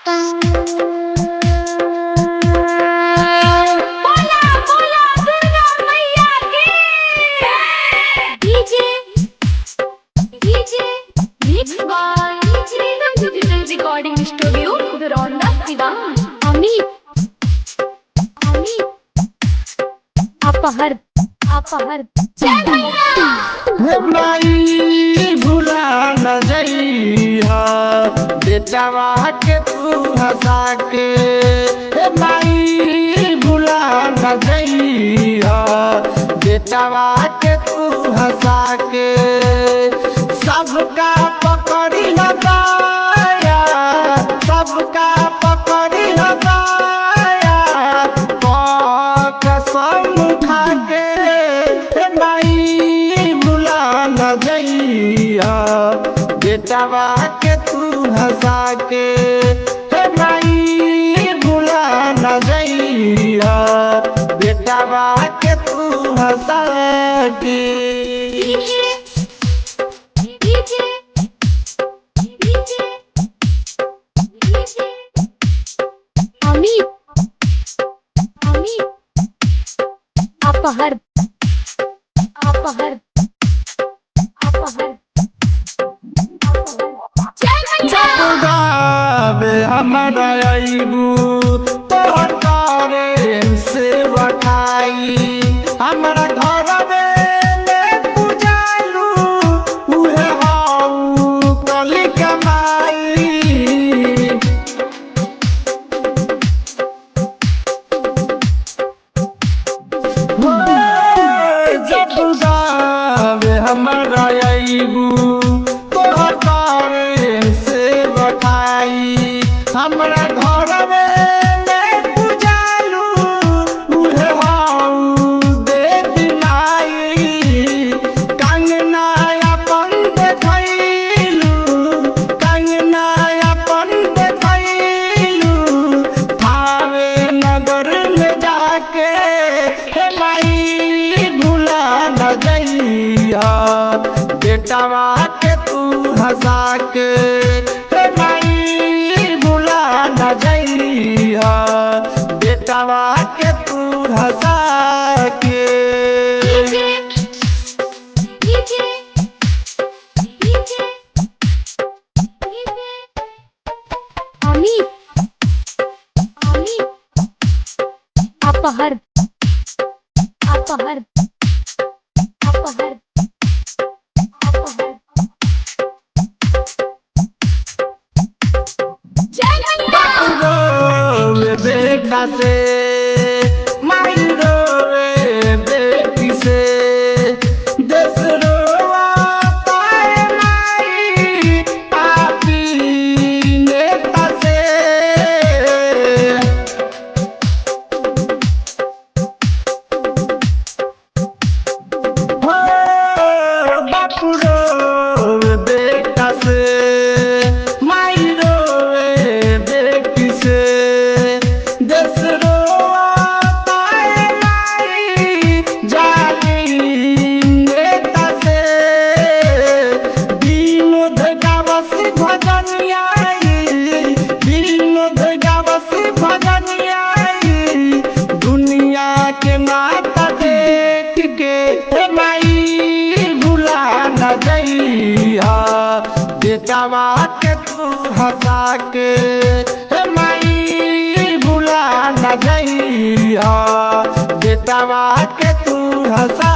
बोला बोला दुर्गा मैया की। DJ DJ mix by Shriram digital recording studio Daraunda Siwan. Amit Amit Aphar Aphar जय मैया। माई भुला न जइहा बेटवा के तू हंसा के। माई भुला न जइहा बेटवा के तू हंसा के। सबका पकड़ी लगाया सबका पकड़ी लगाया कसम खा के। माई भुला न जइहा बेटवा के तू हंसा के। माई भुला न जइहा बेटवा के तू हंसा के। DJ DJ DJ Amit Amit Aphar अपहर अपहर जब गावे हमारा अइबू तोहर प्रेम से बठाई। हमारा घर में पूजालू उहे हाउ कली कमाई। जब गावे हमारा अइबू तोहर प्रेम से बठाई। हमरा घर में पूजालू उहे हाउ देवी माई। कंगना अपन देखैलू कंगना अपन देखैलू थावे नगर में जाके। माई भुला न जइहा बेटवा के तू हंसा के। माई भुला न जइहा बेटवा के तू हंसा के। DJ DJ DJ Amit Amit Aphar अपहर अपहर अपहर जय मैया। रोवे बेटा से माई रोवे बेटी से। देश रोवाता है माई पापी नेता से। बापू रोवे बेटा से माई रोवे बेटी से। देश रोवाता है माई जालिम नेता से। विनोद गावस भजनिया विनोद गावस भजनिया दुनिया के नाता देख के। माई भुला न जइहा बेटवा के तू हंसा के। माई भुला न जइहा बेटवा के तू हंसा